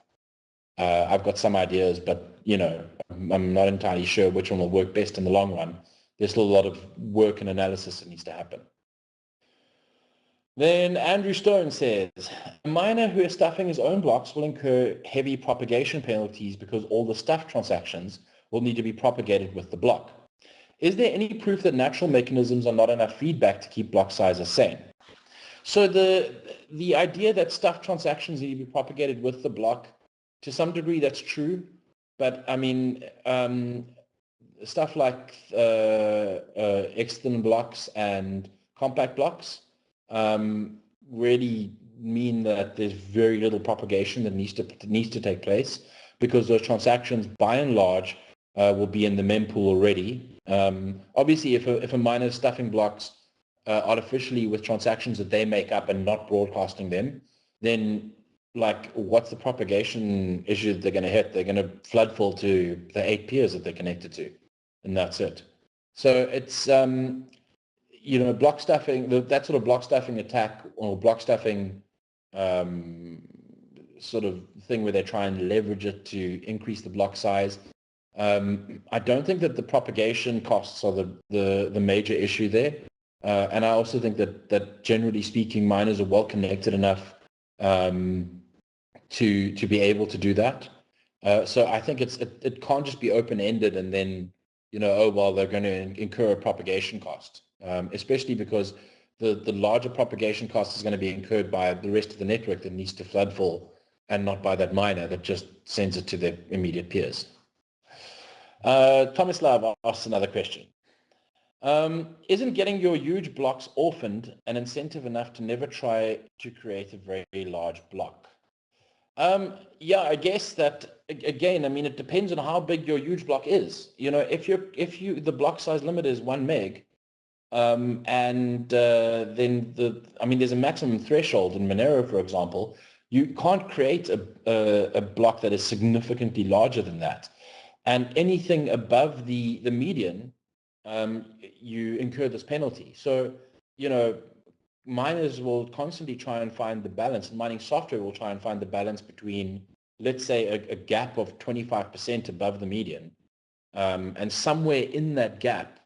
I've got some ideas, but I'm not entirely sure which one will work best in the long run. There's still a lot of work and analysis that needs to happen. Then Andrew Stone says, a miner who is stuffing his own blocks will incur heavy propagation penalties because all the stuff transactions will need to be propagated with the block. Is there any proof that natural mechanisms are not enough feedback to keep block sizes sane? So the idea that stuff transactions need to be propagated with the block, to some degree that's true, but I mean, stuff like external blocks and compact blocks really mean that there's very little propagation that needs to take place, because those transactions by and large will be in the mempool already. Obviously, if a miner is stuffing blocks artificially with transactions that they make up and not broadcasting them, then like, what's the propagation issue that they're going to hit? They're going to flood full to the 8 peers that they're connected to, and that's it. So it's block stuffing, that sort of block stuffing attack, or block stuffing sort of thing where they try and leverage it to increase the block size. I don't think that the propagation costs are the major issue there, and I also think that generally speaking, miners are well connected enough to be able to do that. So I think it can't just be open-ended and then oh well, they're going to incur a propagation cost, especially because the larger propagation cost is going to be incurred by the rest of the network that needs to flood full, and not by that miner that just sends it to their immediate peers. Tomislav asks another question. Isn't getting your huge blocks orphaned an incentive enough to never try to create a very large block? Yeah, I guess that, again, I mean, it depends on how big your huge block is. If the block size limit is 1 meg, then there's a maximum threshold in Monero, for example. You can't create a block that is significantly larger than that. And anything above the median, you incur this penalty. So, miners will constantly try and find the balance, and mining software will try and find the balance between, let's say, a gap of 25% above the median. And somewhere in that gap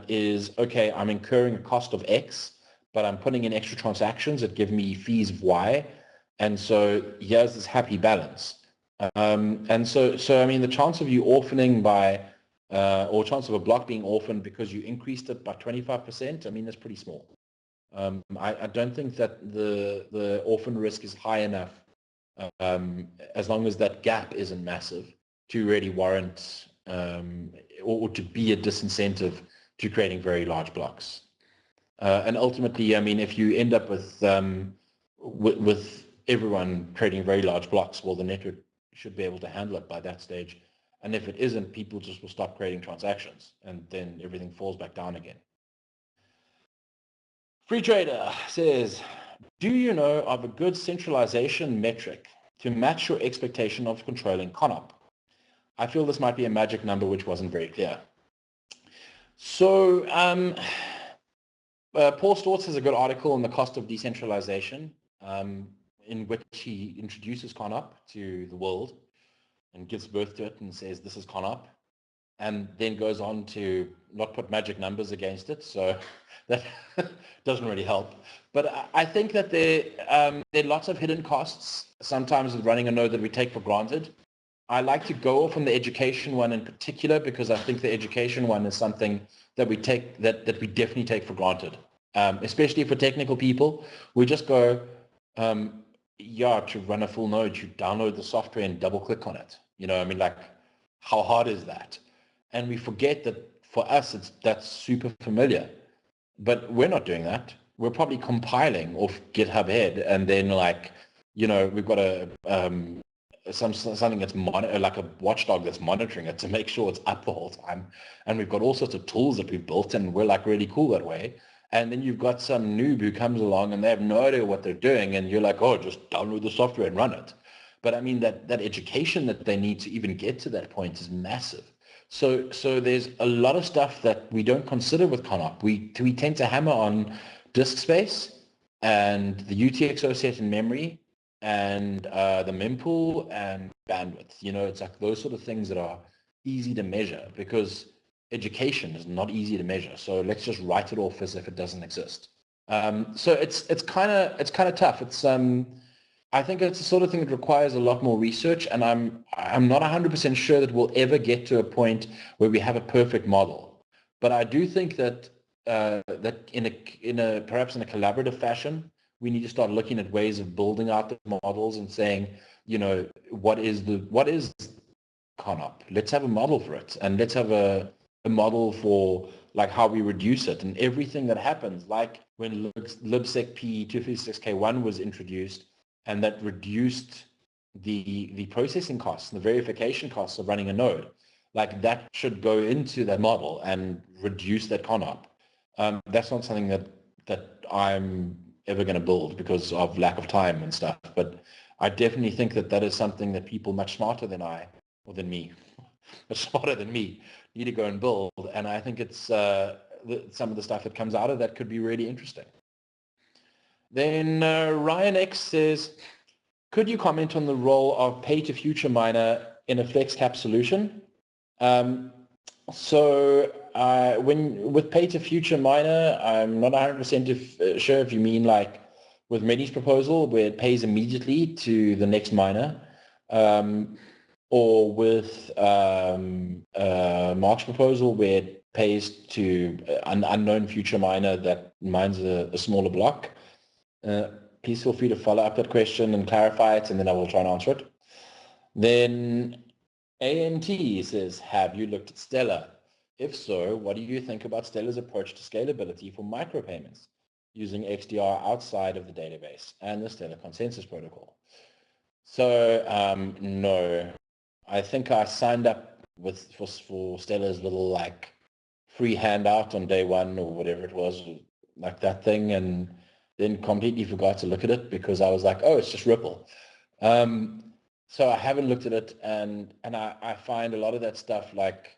is, okay, I'm incurring a cost of X, but I'm putting in extra transactions that give me fees of Y. And so here's this happy balance. And so I mean, the chance of you orphaning by, or chance of a block being orphaned because you increased it by 25%, I mean, that's pretty small. I don't think that the orphan risk is high enough, as long as that gap isn't massive, to really warrant or to be a disincentive to creating very large blocks. And ultimately, I mean, if you end up with everyone creating very large blocks, well, the network should be able to handle it by that stage. And if it isn't, people just will stop creating transactions, and then everything falls back down again. Free Trader says, do you know of a good centralization metric to match your expectation of controlling conop? I feel this might be a magic number which wasn't very clear. So Paul Stortz has a good article on the cost of decentralization, in which he introduces conop to the world and gives birth to it and says this is conop, and then goes on to not put magic numbers against it, so that doesn't really help. But I think that there are lots of hidden costs sometimes with running a node that we take for granted. I like to go off on the education one in particular because I think the education one is something that we take that we definitely take for granted, especially for technical people. We just go, yeah, to run a full node, you download the software and double click on it. You know, I mean, like, how hard is that? And we forget that for us, that's super familiar. But we're not doing that. We're probably compiling off GitHub head, and then like, you know, we've got something that's like a watchdog that's monitoring it to make sure it's up the whole time. And we've got all sorts of tools that we've built, and we're like really cool that way. And then you've got some noob who comes along and they have no idea what they're doing, and you're like, oh, just download the software and run it. But I mean, that education that they need to even get to that point is massive. So there's a lot of stuff that we don't consider with conop. We tend to hammer on disk space and the UTXO set in memory and the mempool and bandwidth. You know, it's like those sort of things that are easy to measure because education is not easy to measure. So let's just write it off as if it doesn't exist. So it's kind of tough. It's I think it's the sort of thing that requires a lot more research, and I'm not 100% sure that we'll ever get to a point where we have a perfect model. But I do think that that perhaps in a collaborative fashion, we need to start looking at ways of building out the models and saying, you know, what is conop? Let's have a model for it, and let's have a model for like how we reduce it and everything that happens, like when libsec P256K1 was introduced, and that reduced the processing costs, the verification costs of running a node. Like that should go into that model and reduce that conop. That's not something that I'm ever going to build because of lack of time and stuff. But I definitely think that is something that people much smarter than me, much smarter than me, need to go and build. And I think it's some of the stuff that comes out of that could be really interesting. Then Ryan X says, could you comment on the role of pay-to-future miner in a FlexCap solution? With pay-to-future miner, I'm not 100% sure if you mean like with Mehdi's proposal where it pays immediately to the next miner, or with Mark's proposal where it pays to an unknown future miner that mines a smaller block. Please feel free to follow up that question and clarify it, and then I will try and answer it. Then ANT says, have you looked at Stellar? If so, what do you think about Stellar's approach to scalability for micropayments using XDR outside of the database and the Stellar consensus protocol? So no, I think I signed up for Stellar's little like free handout on day one or whatever it was, like that thing, and then completely forgot to look at it because I was like, oh, it's just Ripple. So I haven't looked at it, and I find a lot of that stuff like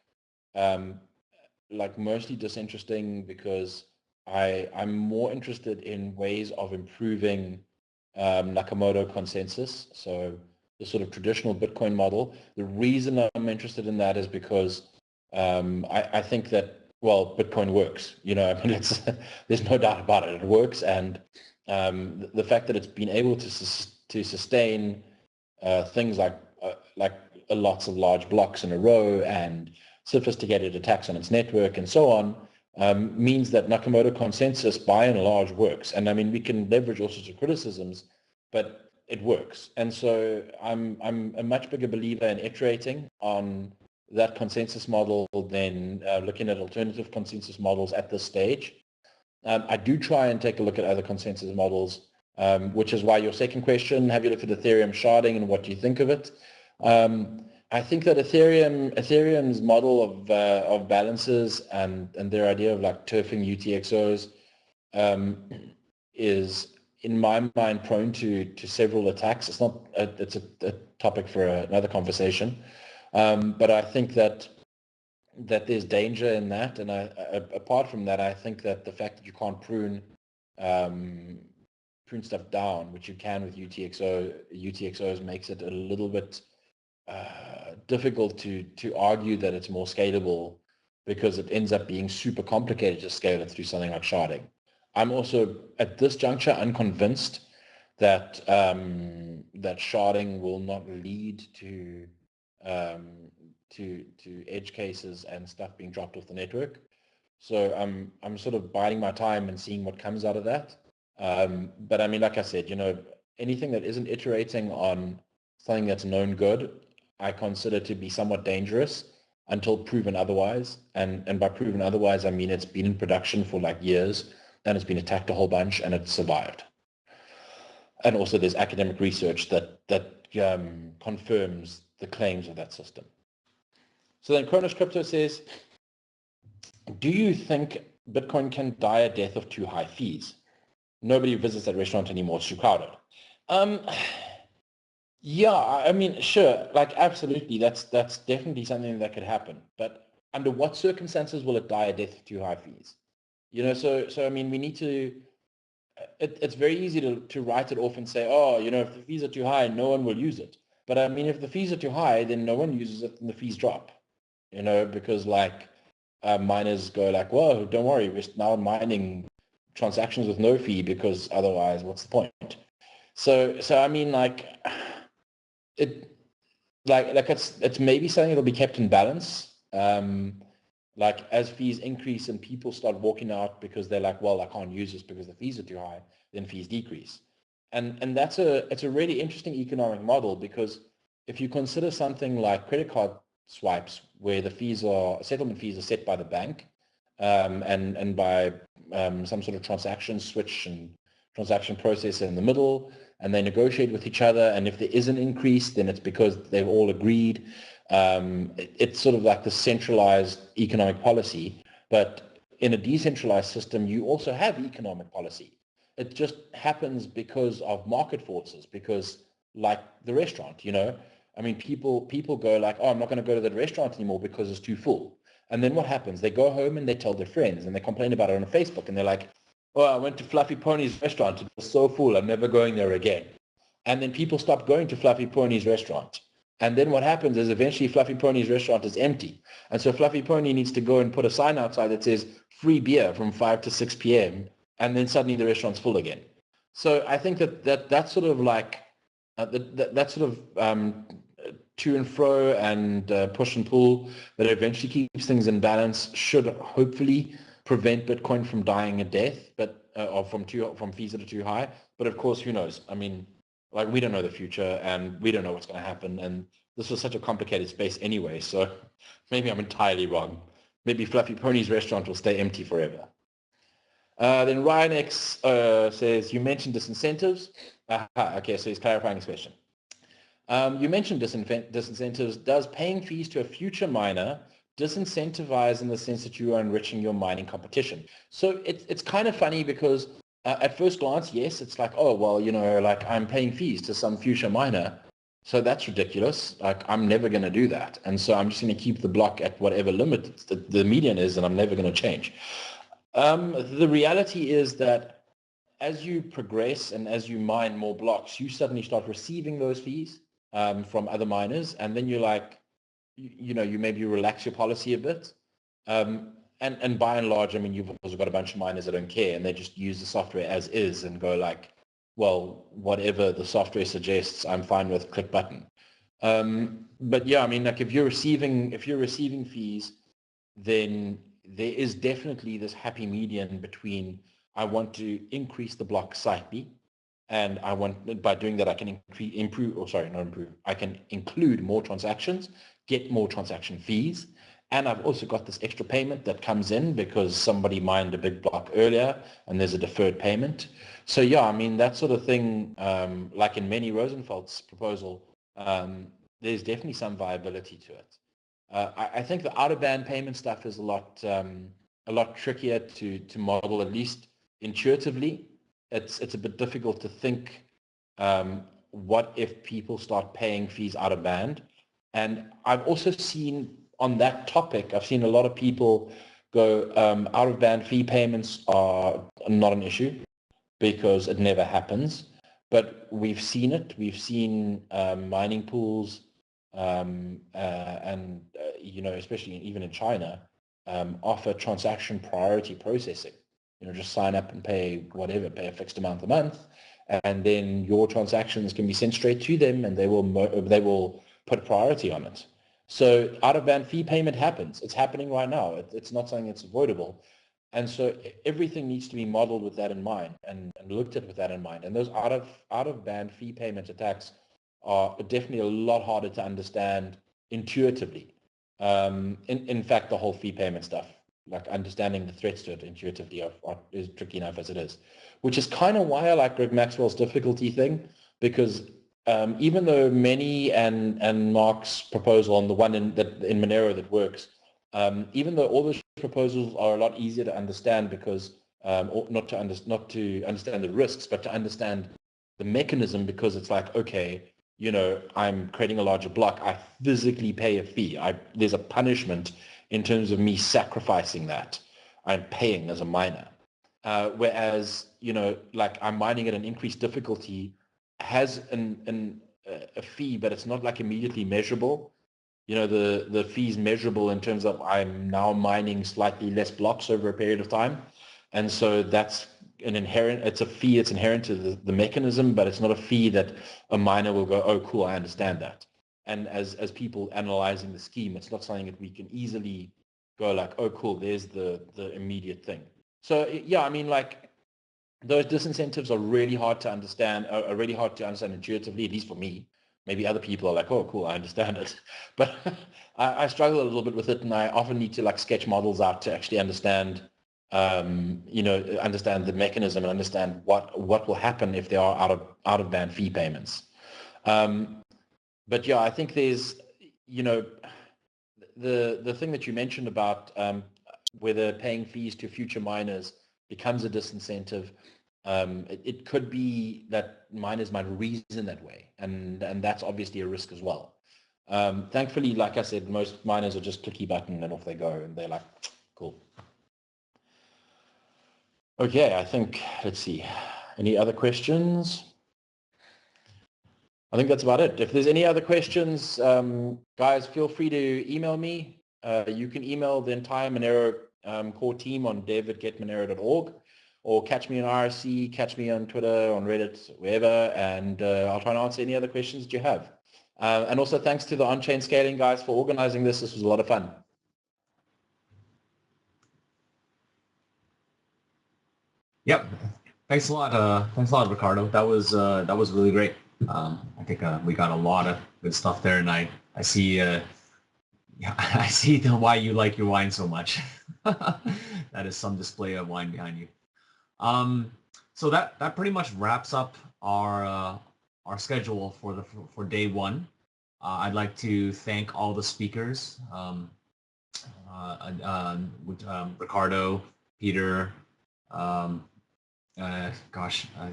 mostly disinteresting because I'm more interested in ways of improving Nakamoto consensus. So the sort of traditional Bitcoin model. The reason I'm interested in that is because I think that, well, Bitcoin works. You know, I mean, there's no doubt about it. It works, and the fact that it's been able to sustain things like lots of large blocks in a row and sophisticated attacks on its network and so on means that Nakamoto consensus by and large works. And I mean, we can leverage all sorts of criticisms, but it works. And so I'm a much bigger believer in iterating on that consensus model than looking at alternative consensus models at this stage. I do try and take a look at other consensus models, which is why your second question, have you looked at Ethereum sharding and what do you think of it? I think that Ethereum's model of balances and their idea of like turfing UTXOs is, in my mind, prone to several attacks. It's a topic for another conversation. But I think that that there's danger in that, and apart from that, I think that the fact that you can't prune stuff down, which you can with UTXOs, makes it a little bit difficult to argue that it's more scalable, because it ends up being super complicated to scale it through something like sharding. I'm also at this juncture unconvinced that that sharding will not lead to edge cases and stuff being dropped off the network. So I'm sort of biding my time and seeing what comes out of that. But I mean, like I said, anything that isn't iterating on something that's known good, I consider to be somewhat dangerous until proven otherwise. And by proven otherwise, I mean it's been in production for like years, and it's been attacked a whole bunch, and it's survived. And also there's academic research that confirms the claims of that system. So then Kronos Crypto says, do you think Bitcoin can die a death of too high fees? Nobody visits that restaurant anymore, it's too crowded. Yeah, I mean, sure, like absolutely, that's definitely something that could happen. But under what circumstances will it die a death of too high fees? So I mean, we need to, it's very easy to write it off and say, oh, if the fees are too high, no one will use it. But I mean, if the fees are too high, then no one uses it and the fees drop, because like miners go like, well, don't worry, we're now mining transactions with no fee, because otherwise, what's the point? So I mean, like, it's maybe something that'll be kept in balance. Like as fees increase and people start walking out because they're like, well, I can't use this because the fees are too high, then fees decrease. And it's a really interesting economic model, because if you consider something like credit card swipes, where the settlement fees are set by the bank, and by some sort of transaction switch and transaction processor in the middle, and they negotiate with each other, and if there is an increase, then it's because they've all agreed. It's sort of like the centralized economic policy, but in a decentralized system, you also have economic policy. It just happens because of market forces, because like the restaurant, I mean, people go like, oh, I'm not going to go to the restaurant anymore because it's too full. And then what happens? They go home and they tell their friends, and they complain about it on Facebook, and they're like, oh, I went to Fluffy Pony's restaurant. It was so full. I'm never going there again. And then people stop going to Fluffy Pony's restaurant. And then what happens is eventually Fluffy Pony's restaurant is empty. And so Fluffy Pony needs to go and put a sign outside that says free beer from 5 to 6 p.m. And then suddenly the restaurant's full again. So I think that's sort of like, that sort of to and fro and push and pull that eventually keeps things in balance should hopefully prevent Bitcoin from dying a death, but or from fees that are too high. But of course, who knows? I mean, like, we don't know the future, and we don't know what's going to happen. And this was such a complicated space anyway, so maybe I'm entirely wrong. Maybe Fluffy Pony's restaurant will stay empty forever. Then Ryan X says, you mentioned disincentives. Okay, so he's clarifying his question. You mentioned disincentives. Does paying fees to a future miner disincentivize in the sense that you are enriching your mining competition? So it's kind of funny, because at first glance, yes, it's like, oh, well, like I'm paying fees to some future miner, so that's ridiculous. Like, I'm never going to do that. And so I'm just going to keep the block at whatever limit the median is, and I'm never going to change. The reality is that as you progress and as you mine more blocks, you suddenly start receiving those fees from other miners, and then you're like, you maybe relax your policy a bit. And by and large, I mean, you've also got a bunch of miners that don't care, and they just use the software as is and go like, well, whatever the software suggests, I'm fine with, click button. But yeah, I mean, like if you're receiving fees, then there is definitely this happy median between, I want to increase the block slightly, and I want, by doing that, I can I can include more transactions, get more transaction fees, and I've also got this extra payment that comes in because somebody mined a big block earlier, and there's a deferred payment. So yeah, I mean, that sort of thing, like in Manny Rosenfeld's proposal, there's definitely some viability to it. I think the out-of-band payment stuff is a lot trickier to model, at least intuitively. It's a bit difficult to think, what if people start paying fees out of band. And I've also seen on that topic, I've seen a lot of people go, out-of-band fee payments are not an issue because it never happens. But we've seen it. We've seen mining pools especially even in China, offer transaction priority processing. Just sign up and pay whatever, pay a fixed amount a month, and then your transactions can be sent straight to them, and they will put priority on it. So out-of-band fee payment happens. It's happening right now. It's not something that's avoidable. And so everything needs to be modeled with that in mind and looked at with that in mind. And those out-of-band fee payment attacks are definitely a lot harder to understand intuitively. In fact, the whole fee payment stuff, like understanding the threats to it intuitively is tricky enough as it is, which is kind of why I like Greg Maxwell's difficulty thing, because even though many and Mark's proposal on the one in Monero that works, even though all those proposals are a lot easier to understand because not to understand the risks, but to understand the mechanism, because it's like, okay, I'm creating a larger block. I physically pay a fee. There's a punishment in terms of me sacrificing that. I'm paying as a miner. Whereas, like I'm mining at an increased difficulty has a fee, but it's not like immediately measurable. The fee's measurable in terms of I'm now mining slightly less blocks over a period of time. And so that's it's a fee, it's inherent to the mechanism, but it's not a fee that a miner will go, oh, cool, I understand that. And as people analyzing the scheme, it's not something that we can easily go like, oh, cool, there's the immediate thing. So yeah, I mean, like those disincentives are really hard to understand, intuitively, at least for me. Maybe other people are like, oh, cool, I understand it. But I struggle a little bit with it, and I often need to like sketch models out to actually understand understand the mechanism and understand what will happen if there are out of band fee payments. But yeah, I think there's, the thing that you mentioned about whether paying fees to future miners becomes a disincentive. It could be that miners might reason that way, and that's obviously a risk as well. Thankfully, like I said, most miners are just clicky button and off they go, and they're like, cool. Okay, I think, let's see, any other questions? I think that's about it. If there's any other questions, guys, feel free to email me. You can email the entire Monero core team on dev@getmonero.org, or catch me on IRC, catch me on Twitter, on Reddit, wherever, and I'll try and answer any other questions that you have. And also thanks to the OnChain Scaling guys for organizing this. This was a lot of fun. Yep. Thanks a lot, Riccardo. That was really great. I think we got a lot of good stuff there, and I see I see why you like your wine so much. That is some display of wine behind you. So that pretty much wraps up our schedule for day one. I'd like to thank all the speakers, Riccardo, Peter.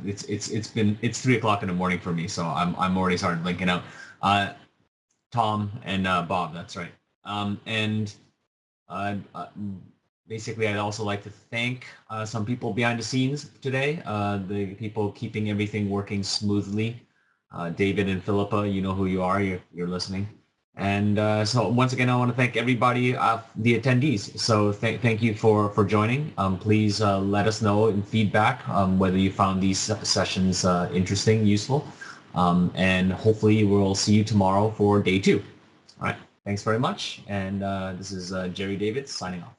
It's 3 o'clock in the morning for me, so I'm already started linking out. Tom and Bob, that's right. Basically, I'd also like to thank some people behind the scenes today, the people keeping everything working smoothly. David and Philippa, you know who you are, you're listening. And so once again, I want to thank everybody, the attendees. So thank you for joining. Please let us know in feedback whether you found these sessions interesting, useful. And hopefully we'll see you tomorrow for day 2. All right. Thanks very much. And this is Jerry David signing off.